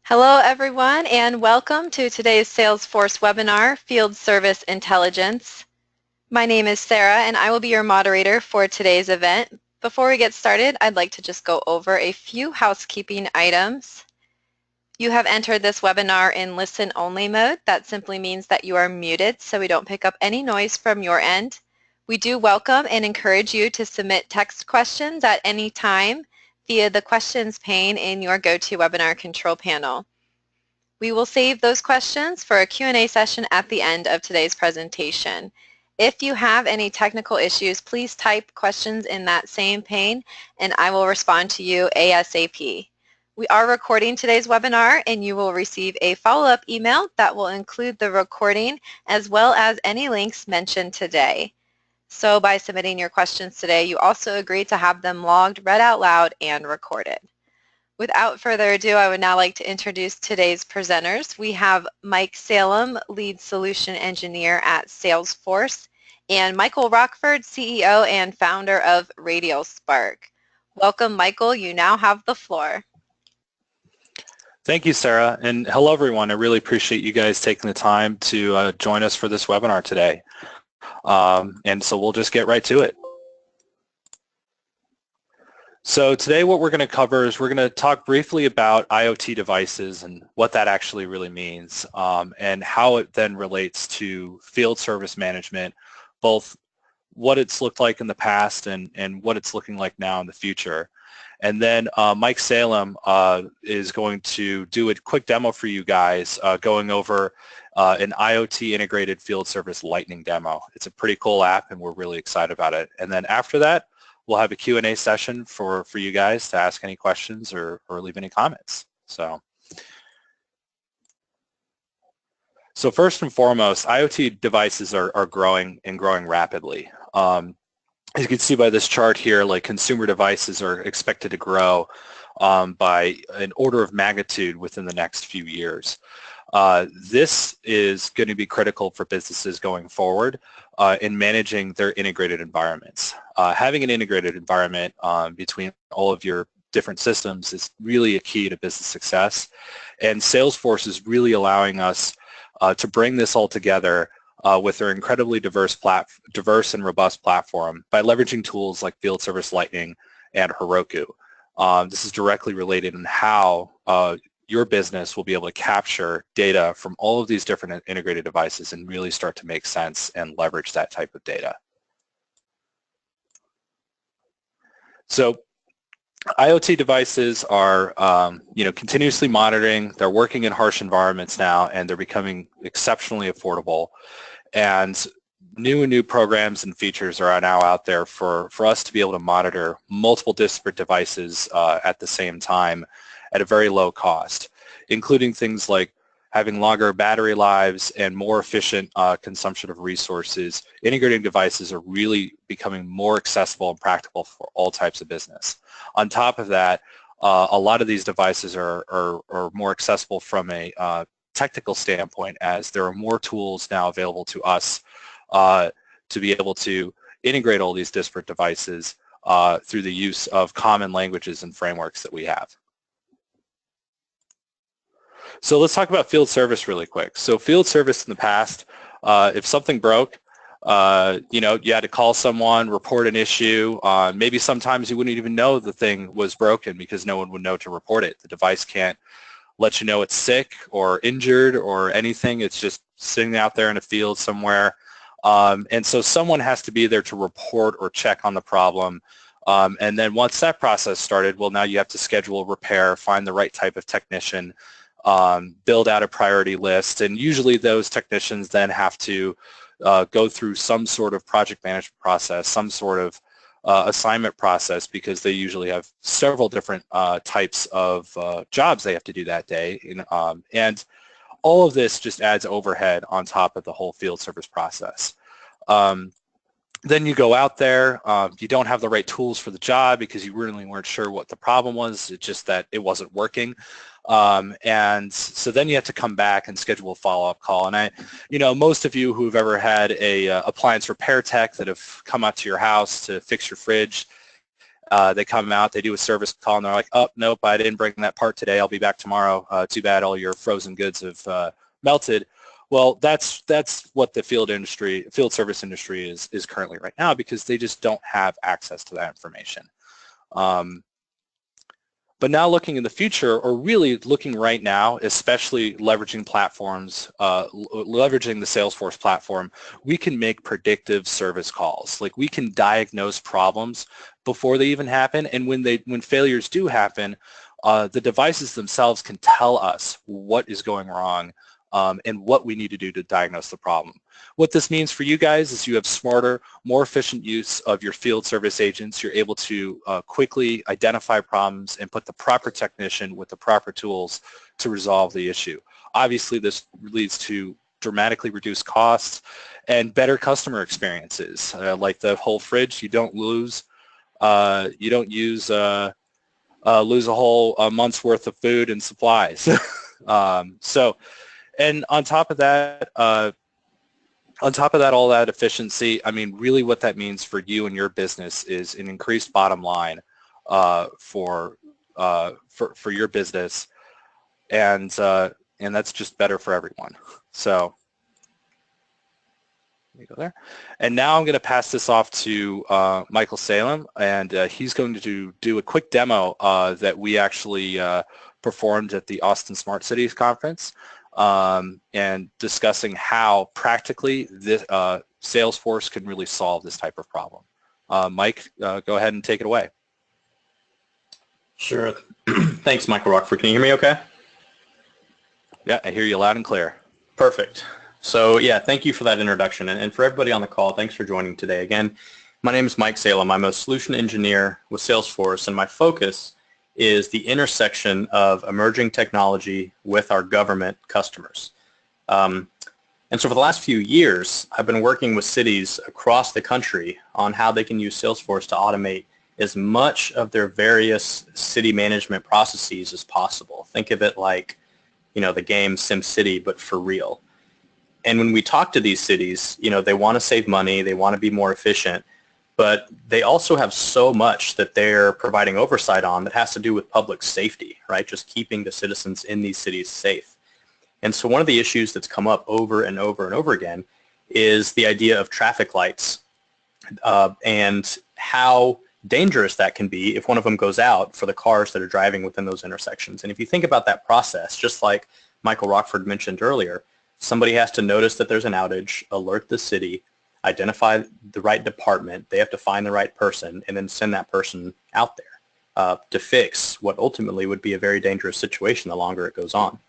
Hello everyone and welcome to today's Salesforce webinar, Field Service Intelligence. My name is Sarah and I will be your moderator for today's event. Before we get started, I'd like to just go over a few housekeeping items. You have entered this webinar in listen-only mode. That simply means that you are muted so we don't pick up any noise from your end. We do welcome and encourage you to submit text questions at any time via the questions pane in your GoToWebinar control panel. We will save those questions for a Q&A session at the end of today's presentation. If you have any technical issues, please type questions in that same pane and I will respond to you ASAP. We are recording today's webinar and you will receive a follow-up email that will include the recording as well as any links mentioned today. So by submitting your questions today, you also agree to have them logged, read out loud, and recorded. Without further ado, I would now like to introduce today's presenters. We have Mike Salem, Lead Solution Engineer at Salesforce, and Michael Rockford, CEO and founder of Radial Spark. Welcome, Michael. You now have the floor. Thank you, Sarah, and hello, everyone. I really appreciate you guys taking the time to join us for this webinar today. And so we'll just get right to it. So today what we're going to cover is we're going to talk briefly about IoT devices and what that actually really means, and how it then relates to field service management, both what it's looked like in the past and what it's looking like now in the future. And then Mike Salem is going to do a quick demo for you guys going over an IoT integrated field service lightning demo. It's a pretty cool app and we're really excited about it. And then after that, we'll have a Q&A session for you guys to ask any questions or leave any comments. So first and foremost, IoT devices are growing and growing rapidly. As you can see by this chart here, like consumer devices are expected to grow by an order of magnitude within the next few years. This is going to be critical for businesses going forward in managing their integrated environments. Having an integrated environment between all of your different systems is really a key to business success, and Salesforce is really allowing us to bring this all together with their incredibly diverse and robust platform by leveraging tools like Field Service Lightning and Heroku. This is directly related in how your business will be able to capture data from all of these different integrated devices and really start to make sense and leverage that type of data. So IoT devices are continuously monitoring. They're working in harsh environments now and they're becoming exceptionally affordable. And new programs and features are now out there for us to be able to monitor multiple disparate devices at the same time at a very low cost, including things like having longer battery lives and more efficient consumption of resources. Integrating devices are really becoming more accessible and practical for all types of business. On top of that, a lot of these devices are more accessible from a technical standpoint, as there are more tools now available to us to be able to integrate all these disparate devices through the use of common languages and frameworks that we have. So let's talk about field service really quick. So field service in the past, if something broke, you had to call someone, report an issue. Maybe sometimes you wouldn't even know the thing was broken because no one would know to report it. The device can't let you know it's sick or injured or anything. It's just sitting out there in a field somewhere. And so someone has to be there to report or check on the problem. And then once that process started, well, now you have to schedule a repair, find the right type of technician, build out a priority list, and usually those technicians then have to go through some sort of project management process, some sort of assignment process, because they usually have several different types of jobs they have to do that day. And all of this just adds overhead on top of the whole field service process. Then you go out there, you don't have the right tools for the job because you really weren't sure what the problem was. It's just that it wasn't working. And so then you have to come back and schedule a follow-up call. And most of you who've ever had a appliance repair tech that have come out to your house to fix your fridge, They come out, they do a service call, and they're like, oh, nope, I didn't bring that part today. I'll be back tomorrow. Too bad all your frozen goods have melted. Well, that's what the field service industry is currently right now, because they just don't have access to that information. But now looking in the future, or really looking right now, especially leveraging platforms, leveraging the Salesforce platform, we can make predictive service calls. Like, we can diagnose problems before they even happen, and when failures do happen, the devices themselves can tell us what is going wrong and what we need to do to diagnose the problem. What this means for you guys is you have smarter, more efficient use of your field service agents. You're able to quickly identify problems and put the proper technician with the proper tools to resolve the issue. Obviously, this leads to dramatically reduced costs and better customer experiences. Like the whole fridge, you don't lose, you don't use lose a whole month's worth of food and supplies. And on top of that, all that efficiency, I mean, really what that means for you and your business is an increased bottom line for your business, and that's just better for everyone. So let me go there. And now I'm going to pass this off to Michael Salem, and he's going to do a quick demo that we actually performed at the Austin Smart Cities Conference. And discussing how practically this, Salesforce can really solve this type of problem. Mike, go ahead and take it away. Sure. Thanks, Michael Rockford. Can you hear me okay? Yeah, I hear you loud and clear. Perfect. So yeah, thank you for that introduction. And for everybody on the call, thanks for joining today. Again, my name is Mike Salem. I'm a solution engineer with Salesforce, and my focus is the intersection of emerging technology with our government customers. And so for the last few years, I've been working with cities across the country on how they can use Salesforce to automate as much of their various city management processes as possible. Think of it like, you know, the game SimCity, but for real. And when we talk to these cities, you know, they want to save money, they want to be more efficient, but they also have so much that they're providing oversight on that has to do with public safety, right? Just keeping the citizens in these cities safe. And so one of the issues that's come up over and over and over again is the idea of traffic lights and how dangerous that can be if one of them goes out for the cars that are driving within those intersections. And if you think about that process, just like Michael Rockford mentioned earlier, somebody has to notice that there's an outage, alert the city, identify the right department, they have to find the right person, and then send that person out there to fix what ultimately would be a very dangerous situation the longer it goes on.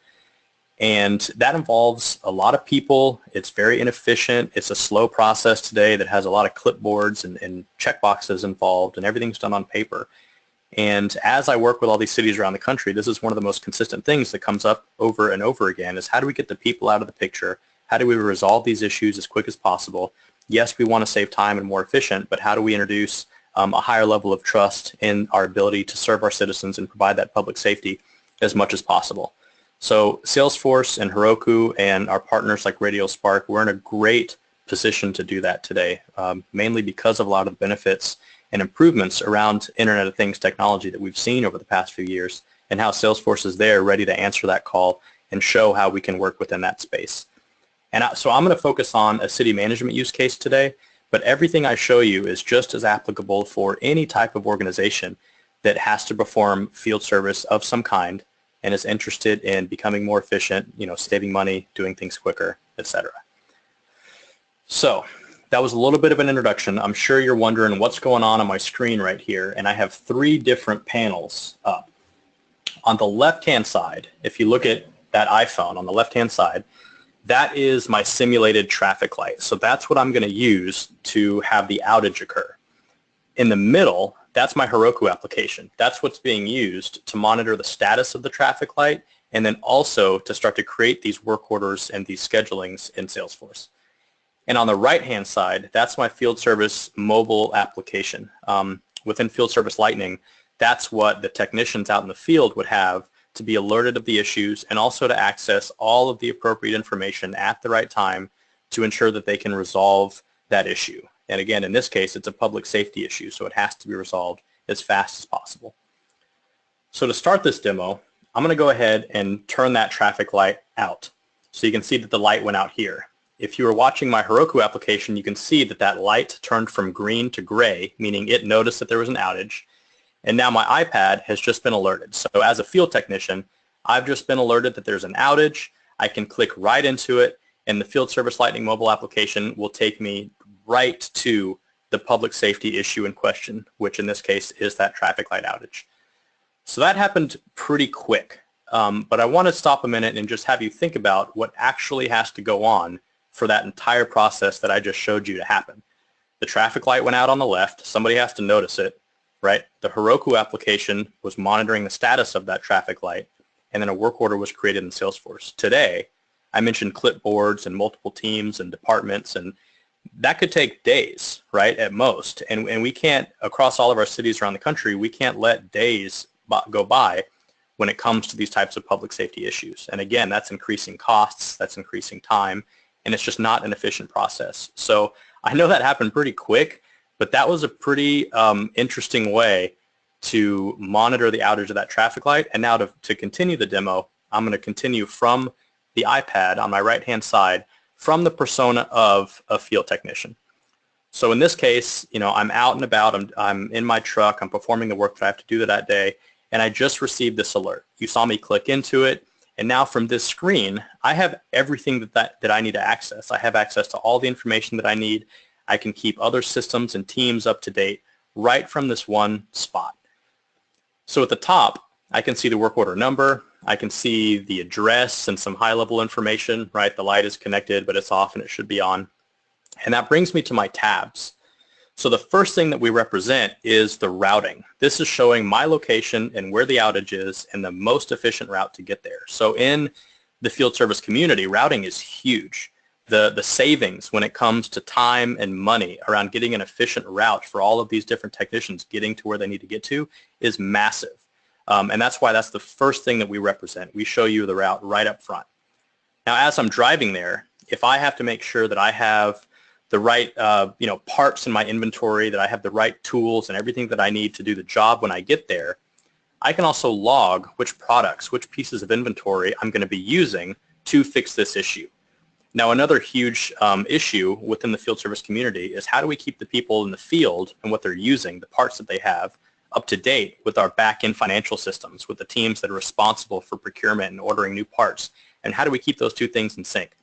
And that involves a lot of people. It's very inefficient. It's a slow process today that has a lot of clipboards and checkboxes involved, and everything's done on paper. And as I work with all these cities around the country, this is one of the most consistent things that comes up over and over again, is how do we get the people out of the picture? How do we resolve these issues as quick as possible? Yes, we want to save time and more efficient, but how do we introduce a higher level of trust in our ability to serve our citizens and provide that public safety as much as possible? So Salesforce and Heroku and our partners like Radio Spark, we're in a great position to do that today, mainly because of a lot of the benefits and improvements around Internet of Things technology that we've seen over the past few years, and how Salesforce is there ready to answer that call and show how we can work within that space. And so I'm going to focus on a city management use case today, but everything I show you is just as applicable for any type of organization that has to perform field service of some kind and is interested in becoming more efficient, you know, saving money, doing things quicker, etc. So that was a little bit of an introduction. I'm sure you're wondering what's going on my screen right here, and I have 3 different panels up. On the left-hand side, if you look at that iPhone on the left-hand side, that is my simulated traffic light. So that's what I'm going to use to have the outage occur. In the middle, that's my Heroku application. That's what's being used to monitor the status of the traffic light, and then also to start to create these work orders and these schedulings in Salesforce. And on the right-hand side, that's my field service mobile application. Within Field Service Lightning, that's what the technicians out in the field would have to be alerted of the issues, and also to access all of the appropriate information at the right time to ensure that they can resolve that issue. And again, in this case, it's a public safety issue, so it has to be resolved as fast as possible. So to start this demo, I'm going to go ahead and turn that traffic light out. So you can see that the light went out here. If you were watching my Heroku application, you can see that that light turned from green to gray, meaning it noticed that there was an outage. And now my iPad has just been alerted. So as a field technician, I've just been alerted that there's an outage. I can click right into it, and the Field Service Lightning mobile application will take me right to the public safety issue in question, which in this case is that traffic light outage. So that happened pretty quick, but I want to stop a minute and just have you think about what actually has to go on for that entire process that I just showed you to happen. The traffic light went out on the left. Somebody has to notice it, right? The Heroku application was monitoring the status of that traffic light, and then a work order was created in Salesforce. Today, I mentioned clipboards and multiple teams and departments, and that could take days, right, at most. And we can't, across all of our cities around the country, we can't let days go by when it comes to these types of public safety issues. And again, that's increasing costs, that's increasing time, and it's just not an efficient process. So I know that happened pretty quick, but that was a pretty interesting way to monitor the outage of that traffic light. And now to continue the demo, I'm going to continue from the iPad on my right-hand side from the persona of a field technician. So in this case, I'm out and about, I'm in my truck, I'm performing the work that I have to do that day, and I just received this alert. You saw me click into it, and now from this screen, I have everything that I need to access. I have access to all the information that I need. I can keep other systems and teams up to date right from this one spot. So at the top, I can see the work order number. I can see the address and some high-level information, right? The light is connected, but it's off and it should be on. And that brings me to my tabs. So the first thing that we represent is the routing. This is showing my location and where the outage is and the most efficient route to get there. So in the field service community, routing is huge. The savings when it comes to time and money around getting an efficient route for all of these different technicians getting to where they need to get to is massive. And that's why that's the first thing that we represent. We show you the route right up front. Now, as I'm driving there, if I have to make sure that I have the right parts in my inventory, that I have the right tools and everything that I need to do the job when I get there, I can also log which products, which pieces of inventory I'm going to be using to fix this issue. Now, another huge issue within the field service community is how do we keep the people in the field and what they're using, the parts that they have, up to date with our back-end financial systems, with the teams that are responsible for procurement and ordering new parts, and how do we keep those two things in sync?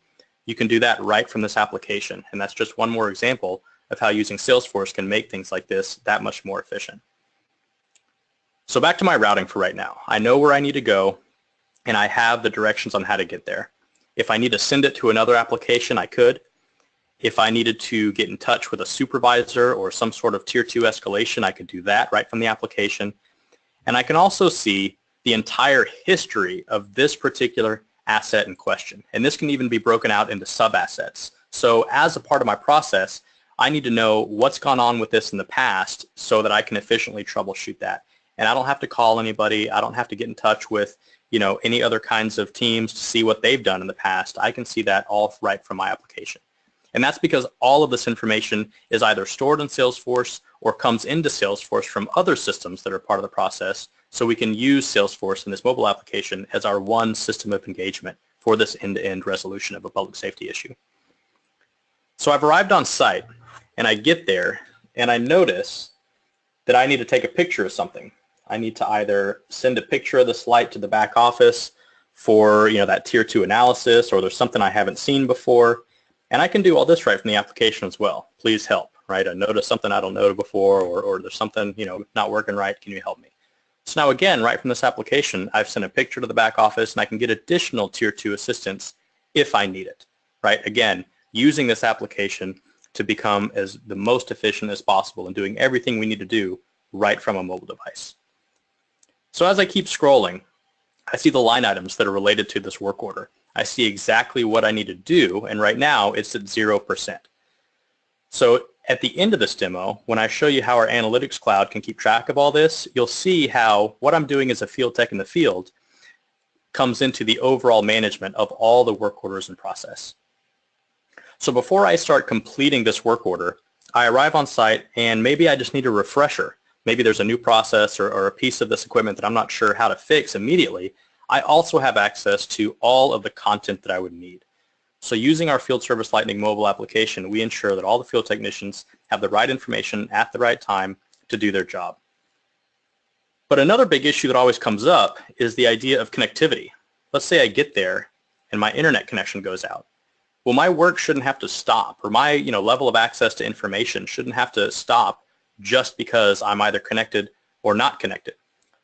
You can do that right from this application, and that's just one more example of how using Salesforce can make things like this that much more efficient. So back to my routing for right now. I know where I need to go, and I have the directions on how to get there. If I need to send it to another application, I could. If I needed to get in touch with a supervisor or some sort of tier 2 escalation, I could do that right from the application. And I can also see the entire history of this particular asset in question. And this can even be broken out into sub-assets. So as a part of my process, I need to know what's gone on with this in the past so that I can efficiently troubleshoot that. And I don't have to call anybody. I don't have to get in touch with any other kinds of teams to see what they've done in the past. I can see that all right from my application. And that's because all of this information is either stored in Salesforce or comes into Salesforce from other systems that are part of the process. So we can use Salesforce in this mobile application as our one system of engagement for this end-to-end resolution of a public safety issue. So I've arrived on site, and I get there, and I notice that I need to take a picture of something. I need to either send a picture of this light to the back office for that tier 2 analysis, or there's something I haven't seen before. And I can do all this right from the application as well. Please help, right? I noticed something I don't know before, or there's something not working right. Can you help me? So now again, right from this application, I've sent a picture to the back office, and I can get additional tier 2 assistance if I need it, right? Again, using this application to become the most efficient as possible and doing everything we need to do right from a mobile device. So as I keep scrolling, I see the line items that are related to this work order. I see exactly what I need to do, and right now it's at 0%. So at the end of this demo, when I show you how our analytics cloud can keep track of all this, you'll see how what I'm doing as a field tech in the field comes into the overall management of all the work orders in process. So before I start completing this work order, I arrive on site and maybe I just need a refresher. maybe there's a new process or a piece of this equipment that I'm not sure how to fix immediately, I also have access to all of the content that I would need. So using our Field Service Lightning mobile application, we ensure that all the field technicians have the right information at the right time to do their job. But another big issue that always comes up is the idea of connectivity. Let's say I get there and my internet connection goes out. Well, my work shouldn't have to stop, or my level of access to information shouldn't have to stop just because I'm either connected or not connected.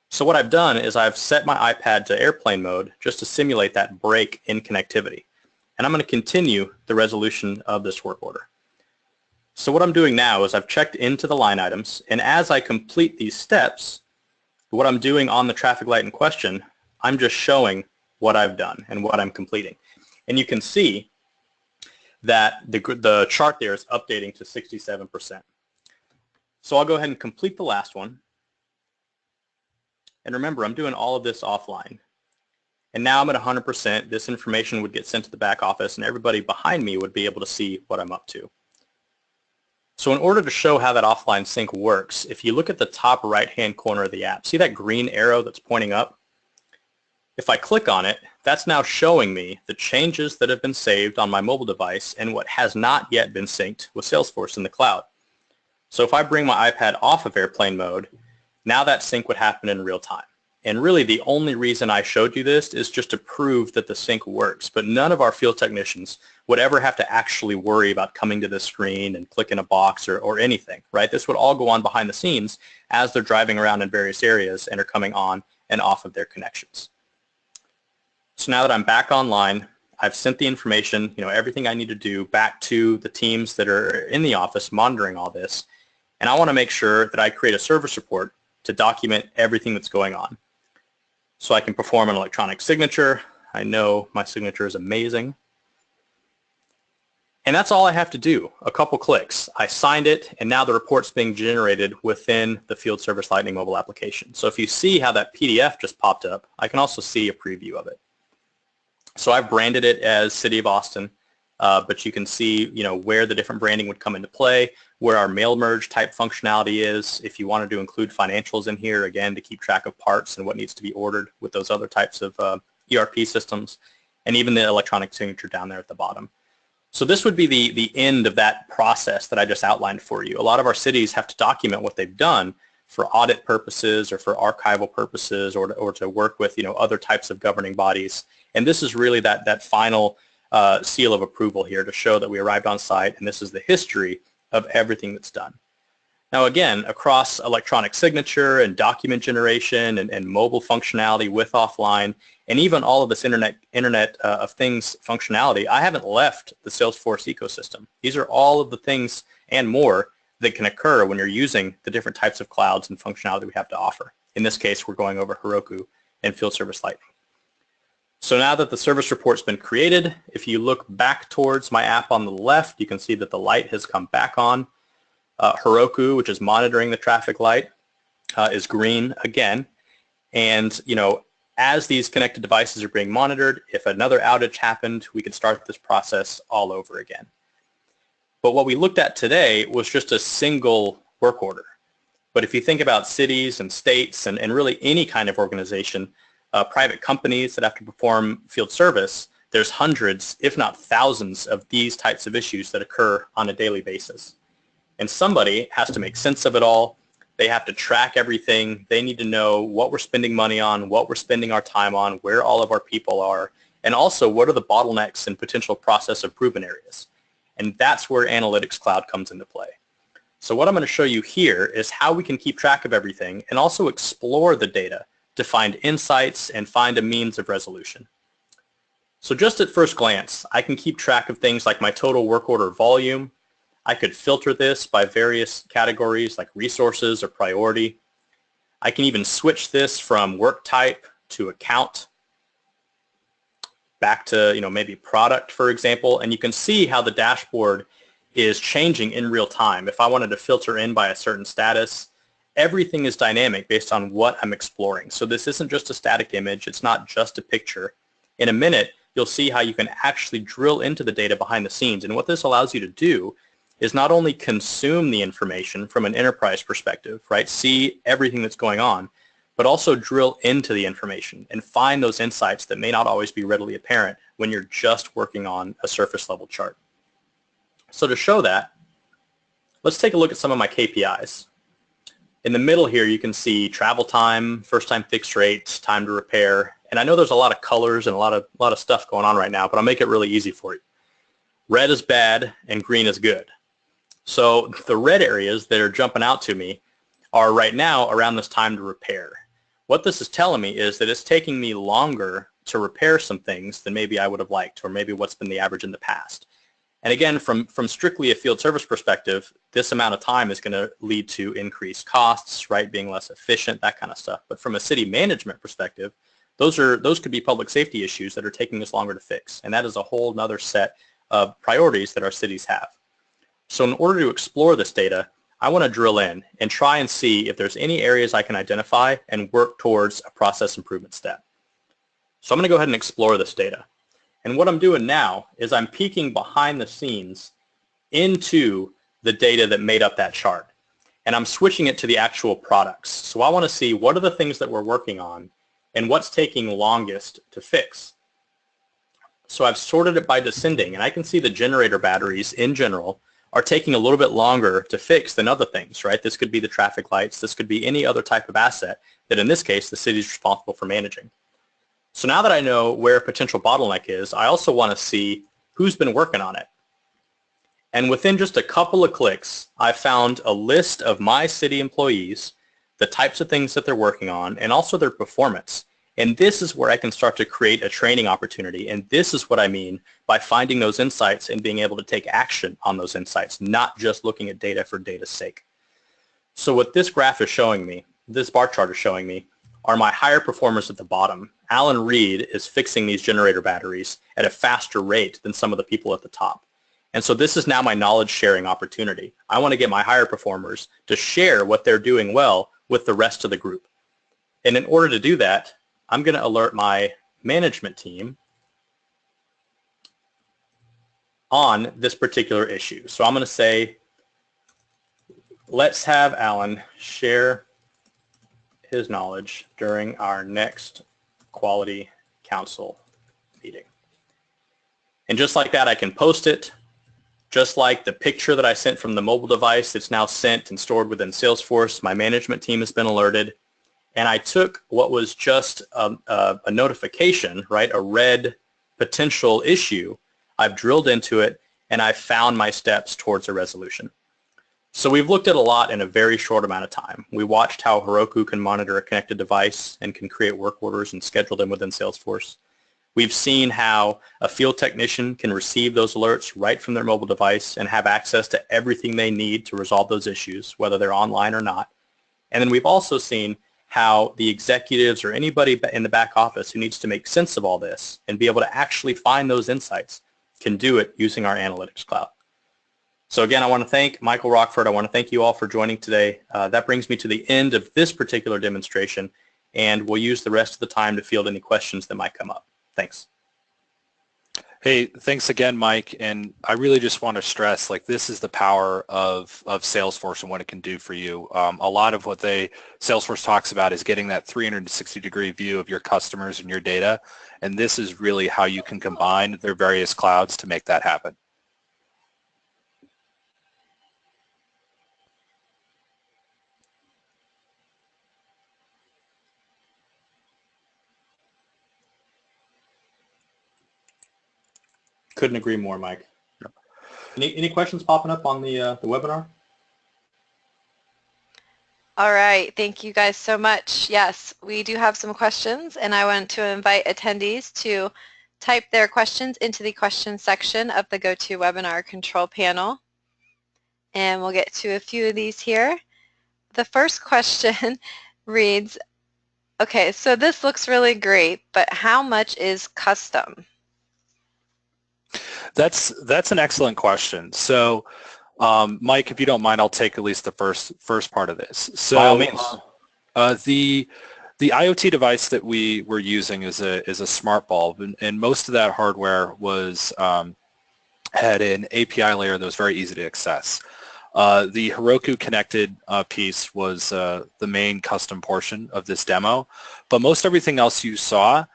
So what I've done is I've set my iPad to airplane mode just to simulate that break in connectivity. And I'm going to continue the resolution of this work order. So what I'm doing now is I've checked into the line items, and as I complete these steps, what I'm doing on the traffic light in question, I'm just showing what I've done and what I'm completing. And you can see that the chart there is updating to 67%. So I'll go ahead and complete the last one. And remember, I'm doing all of this offline. And now I'm at 100%. This information would get sent to the back office, and everybody behind me would be able to see what I'm up to. So in order to show how that offline sync works, if you look at the top right-hand corner of the app, see that green arrow that's pointing up? If I click on it, that's now showing me the changes that have been saved on my mobile device and what has not yet been synced with Salesforce in the cloud. So if I bring my iPad off of airplane mode, now that sync would happen in real time. And really the only reason I showed you this is just to prove that the sync works, but none of our field technicians would ever have to actually worry about coming to this screen and clicking a box or anything, right? This would all go on behind the scenes as they're driving around in various areas and are coming on and off of their connections. So now that I'm back online, I've sent the information, everything I need to do back to the teams that are in the office monitoring all this, and I want to make sure that I create a service report to document everything that's going on. So I can perform an electronic signature. I know my signature is amazing. And that's all I have to do, a couple clicks. I signed it, and now the report's being generated within the Field Service Lightning mobile application. So if you see how that PDF just popped up, I can also see a preview of it. So I've branded it as City of Austin, but you can see where the different branding would come into play, where our mail merge type functionality is. If you wanted to include financials in here, again, to keep track of parts and what needs to be ordered with those other types of ERP systems, and even the electronic signature down there at the bottom. So this would be the end of that process that I just outlined for you. A lot of our cities have to document what they've done for audit purposes or for archival purposes or to work with other types of governing bodies. And this is really that final seal of approval here to show that we arrived on site, and this is the history of everything that's done. Now again, across electronic signature and document generation and mobile functionality with offline, and even all of this Internet of Things functionality, I haven't left the Salesforce ecosystem. These are all of the things and more that can occur when you're using the different types of clouds and functionality we have to offer. In this case, we're going over Heroku and Field Service Lightning. So now that the service report's been created, if you look back towards my app on the left, you can see that the light has come back on. Heroku, which is monitoring the traffic light, is green again. And as these connected devices are being monitored, if another outage happened, we could start this process all over again. But what we looked at today was just a single work order. But if you think about cities and states and really any kind of organization, private companies that have to perform field service, there's hundreds, if not thousands, of these types of issues that occur on a daily basis. And somebody has to make sense of it all. They have to track everything. They need to know what we're spending money on, what we're spending our time on, where all of our people are, and also what are the bottlenecks and potential process improvement areas. And that's where Analytics Cloud comes into play. So what I'm going to show you here is how we can keep track of everything and also explore the data to find insights and find a means of resolution. So just at first glance, I can keep track of things like my total work order volume. I could filter this by various categories like resources or priority. I can even switch this from work type to account back to maybe product, for example, and you can see how the dashboard is changing in real time. If I wanted to filter in by a certain status, everything is dynamic based on what I'm exploring. So this isn't just a static image. It's not just a picture. In a minute, you'll see how you can actually drill into the data behind the scenes. And what this allows you to do is not only consume the information from an enterprise perspective, right, see everything that's going on, but also drill into the information and find those insights that may not always be readily apparent when you're just working on a surface level chart. So to show that, let's take a look at some of my KPIs. In the middle here, you can see travel time, first time fixed rate, time to repair. And I know there's a lot of colors and a lot of stuff going on right now, but I'll make it really easy for you. Red is bad and green is good. So the red areas that are jumping out to me are right now around this time to repair. What this is telling me is that it's taking me longer to repair some things than maybe I would have liked, or maybe what's been the average in the past. And again, from strictly a field service perspective, this amount of time is going to lead to increased costs, right, being less efficient, that kind of stuff. But from a city management perspective, those could be public safety issues that are taking us longer to fix. And that is a whole other set of priorities that our cities have. So in order to explore this data, I want to drill in and try and see if there's any areas I can identify and work towards a process improvement step. So I'm going to go ahead and explore this data. And what I'm doing now is I'm peeking behind the scenes into the data that made up that chart. And I'm switching it to the actual products. So I want to see what are the things that we're working on and what's taking longest to fix. So I've sorted it by descending, and I can see the generator batteries in general are taking a little bit longer to fix than other things, right? This could be the traffic lights. This could be any other type of asset that in this case the city is responsible for managing. So now that I know where a potential bottleneck is, I also want to see who's been working on it. And within just a couple of clicks, I found a list of my city employees, the types of things that they're working on, and also their performance. And this is where I can start to create a training opportunity. And this is what I mean by finding those insights and being able to take action on those insights, not just looking at data for data's sake. So what this graph is showing me, this bar chart is showing me, are my higher performers at the bottom. Alan Reed is fixing these generator batteries at a faster rate than some of the people at the top. And so this is now my knowledge sharing opportunity. I want to get my higher performers to share what they're doing well with the rest of the group. And in order to do that, I'm going to alert my management team on this particular issue. So I'm going to say, let's have Alan share his knowledge during our next quality council meeting. And just like that, I can post it. Just like the picture that I sent from the mobile device that's now sent and stored within Salesforce, my management team has been alerted. And I took what was just a notification, right, a red potential issue. I've drilled into it, and I've found my steps towards a resolution. So we've looked at a lot in a very short amount of time. We watched how Heroku can monitor a connected device and can create work orders and schedule them within Salesforce. We've seen how a field technician can receive those alerts right from their mobile device and have access to everything they need to resolve those issues, whether they're online or not. And then we've also seen how the executives or anybody in the back office who needs to make sense of all this and be able to actually find those insights can do it using our analytics cloud. So again, I want to thank Michael Rockford. I want to thank you all for joining today. That brings me to the end of this particular demonstration, and we'll use the rest of the time to field any questions that might come up. Thanks. Hey, thanks again, Mike. And I really just want to stress, like, this is the power of Salesforce and what it can do for you. A lot of what Salesforce talks about is getting that 360-degree view of your customers and your data. And this is really how you can combine their various clouds to make that happen. Couldn't agree more, Mike. Any questions popping up on the webinar? All right, thank you guys so much. Yes, we do have some questions, and I want to invite attendees to type their questions into the questions section of the GoToWebinar control panel. And we'll get to a few of these here. The first question reads, okay, so this looks really great, but how much is custom? That's an excellent question. So, Mike, if you don't mind, I'll take at least the first part of this. So, by all means. The IoT device that we were using is a smart bulb, and most of that hardware was had an API layer that was very easy to access. The Heroku connected piece was the main custom portion of this demo, but most everything else you saw,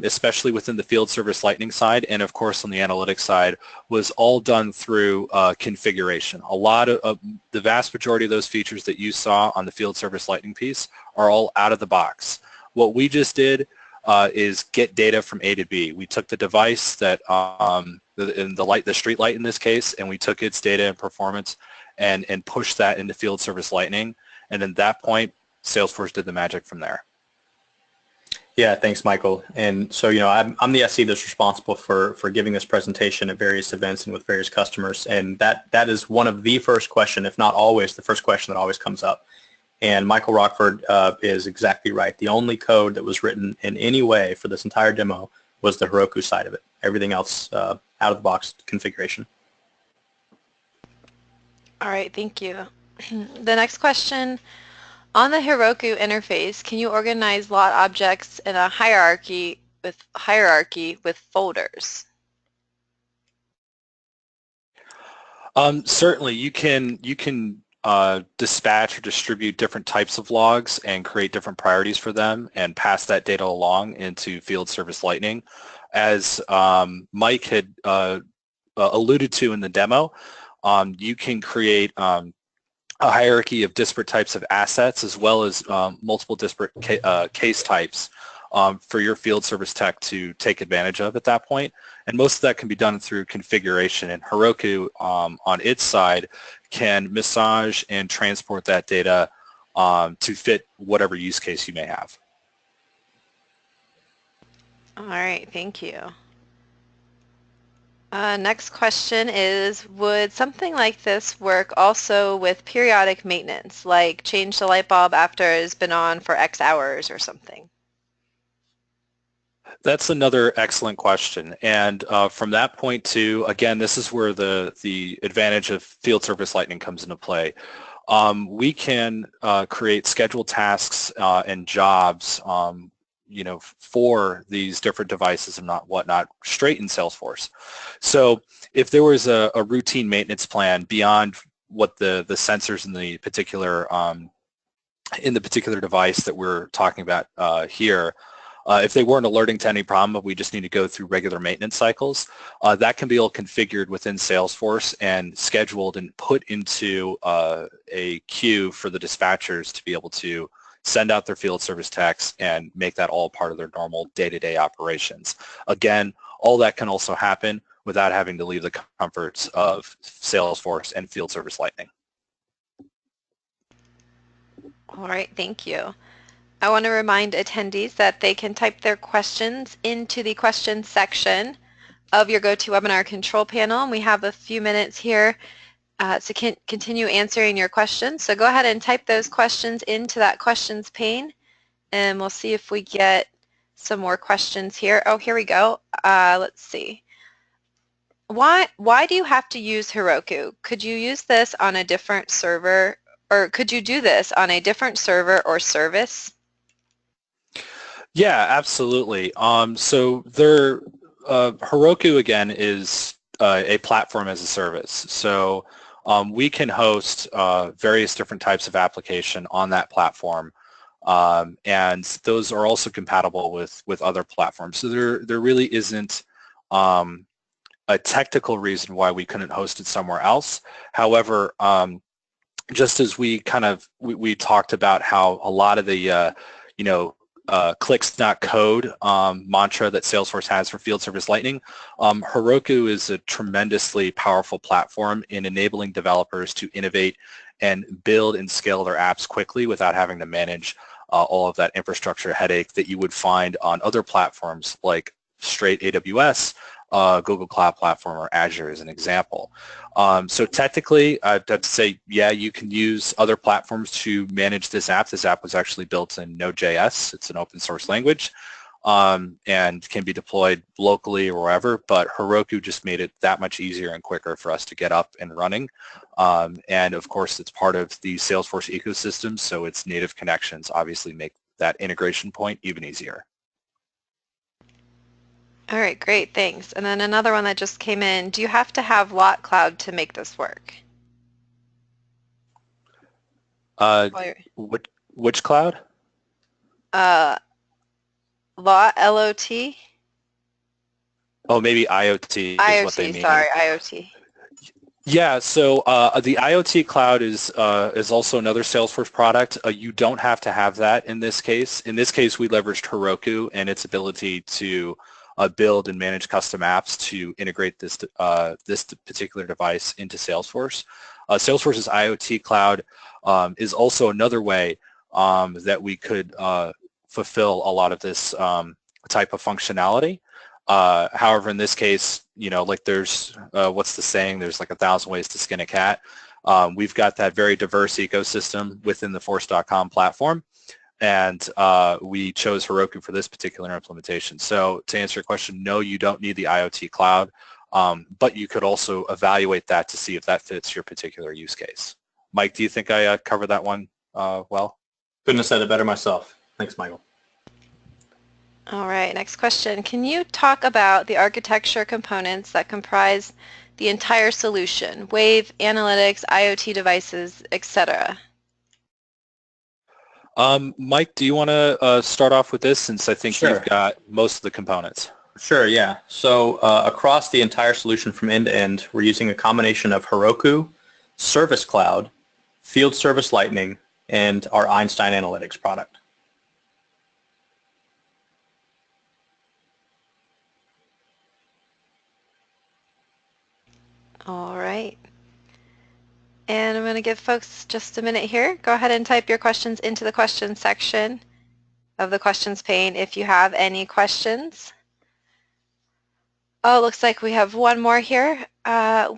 especially within the field service lightning side and of course on the analytics side, was all done through configuration. A lot of the vast majority of those features that you saw on the field service lightning piece are all out of the box. What we just did is get data from A to B. We took the device that the street light in this case, and we took its data and performance and pushed that into field service lightning, and at that point Salesforce did the magic from there. Yeah, thanks, Michael. And so, I'm the SE that's responsible for giving this presentation at various events and with various customers, and that is one of the first question, if not always the first question that always comes up. And Michael Rockford is exactly right. The only code that was written in any way for this entire demo was the Heroku side of it. Everything else out of the box configuration. All right, thank you. The next question, on the Heroku interface, can you organize lot objects in a hierarchy with folders? Certainly, you can dispatch or distribute different types of logs and create different priorities for them and pass that data along into field service lightning. As Mike had alluded to in the demo, you can create a hierarchy of disparate types of assets as well as multiple disparate case types for your field service tech to take advantage of at that point. And most of that can be done through configuration. And Heroku on its side can massage and transport that data to fit whatever use case you may have. All right, thank you. Next question is, would something like this work also with periodic maintenance, like change the light bulb after it's been on for X hours or something? That's another excellent question. And from that point to, again, this is where the advantage of field service lightning comes into play. We can create scheduled tasks and jobs for these different devices and whatnot straight in Salesforce. So if there was a routine maintenance plan beyond what the sensors in the particular device that we're talking about here, if they weren't alerting to any problem, but we just need to go through regular maintenance cycles, that can be all configured within Salesforce and scheduled and put into a queue for the dispatchers to be able to send out their field service techs and make that all part of their normal day-to-day operations. Again, all that can also happen without having to leave the comforts of Salesforce and field service lightning. All right, thank you. I want to remind attendees that they can type their questions into the questions section of your GoToWebinar control panel, and we have a few minutes here to continue answering your questions. So go ahead and type those questions into that questions pane, and we'll see if we get some more questions here. Oh, here we go. Let's see. Why do you have to use Heroku? Could you use this on a different server, or could you do this on a different server or service? Yeah, absolutely. So Heroku again is a platform as a service. So we can host various different types of application on that platform, and those are also compatible with other platforms. So there really isn't a technical reason why we couldn't host it somewhere else. However, just as we talked about how a lot of the clicks not code mantra that Salesforce has for field service lightning, Heroku is a tremendously powerful platform in enabling developers to innovate and build and scale their apps quickly without having to manage all of that infrastructure headache that you would find on other platforms like straight AWS, Google Cloud Platform, or Azure as an example. So technically, I'd have to say, yeah, you can use other platforms to manage this app. This app was actually built in Node.js. It's an open source language and can be deployed locally or wherever, but Heroku just made it that much easier and quicker for us to get up and running. And of course, it's part of the Salesforce ecosystem, so its native connections obviously make that integration point even easier. All right, great, thanks. And then another one that just came in, do you have to have Lot Cloud to make this work? Which cloud? Lot, L-O-T? Oh, maybe IoT is what they IoT, mean. sorry, IoT. Yeah, so the IoT cloud is also another Salesforce product. You don't have to have that in this case. In this case, we leveraged Heroku and its ability to build and manage custom apps to integrate this particular device into Salesforce. Salesforce's IoT cloud is also another way that we could fulfill a lot of this type of functionality. However, in this case, like there's, what's the saying? There's like 1,000 ways to skin a cat. We've got that very diverse ecosystem within the Force.com platform, and we chose Heroku for this particular implementation. So to answer your question, no, you don't need the IoT cloud, but you could also evaluate that to see if that fits your particular use case. Mike, do you think I covered that one well? Couldn't have said it better myself. Thanks, Michael. All right, next question. Can you talk about the architecture components that comprise the entire solution, Wave, analytics, IoT devices, etc.? Mike, do you want to start off with this, since I think Sure. you've got most of the components? Sure, yeah. So across the entire solution from end to end, we're using a combination of Heroku, Service Cloud, Field Service Lightning, and our Einstein Analytics product. All right. And I'm going to give folks just a minute here. Go ahead and type your questions into the questions section of the questions pane if you have any questions. Oh, it looks like we have one more here.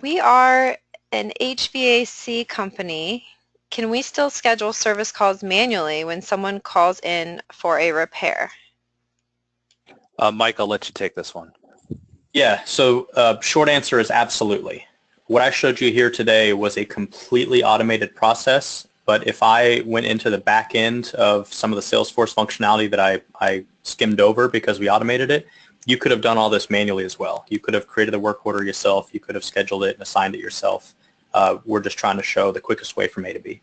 We are an HVAC company. Can we still schedule service calls manually when someone calls in for a repair? Mike, I'll let you take this one. Yeah, so short answer is absolutely. What I showed you here today was a completely automated process, but if I went into the back end of some of the Salesforce functionality that I skimmed over because we automated it, you could have done all this manually as well. You could have created a work order yourself. You could have scheduled it and assigned it yourself. We're just trying to show the quickest way from A to B.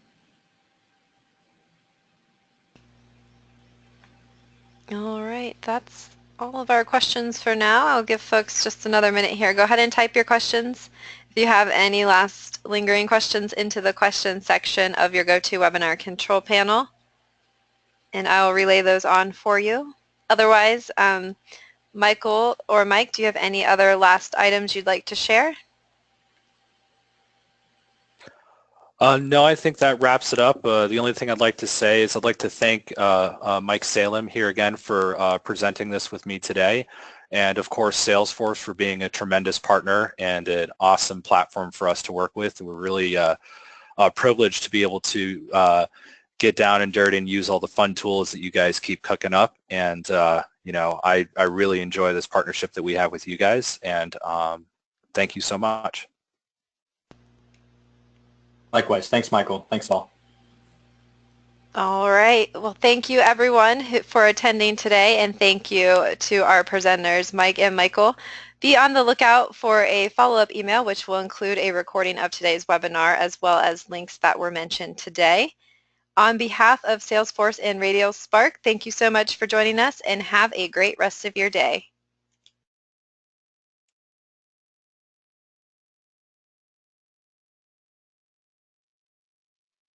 All right, that's all of our questions for now. I'll give folks just another minute here. Go ahead and type your questions. If you have any last lingering questions, into the questions section of your GoToWebinar control panel, and I will relay those on for you. Otherwise, Michael or Mike, do you have any other last items you'd like to share? No, I think that wraps it up. The only thing I'd like to say is I'd like to thank Mike Salem here again for presenting this with me today, and of course Salesforce for being a tremendous partner and an awesome platform for us to work with. We're really privileged to be able to get down and dirty and use all the fun tools that you guys keep cooking up, and I really enjoy this partnership that we have with you guys, and thank you so much. Likewise. Thanks, Michael. Thanks all. All right. Well, thank you everyone for attending today, and thank you to our presenters, Mike and Michael. Be on the lookout for a follow-up email, which will include a recording of today's webinar as well as links that were mentioned today. On behalf of Salesforce and Radio Spark, thank you so much for joining us, and have a great rest of your day.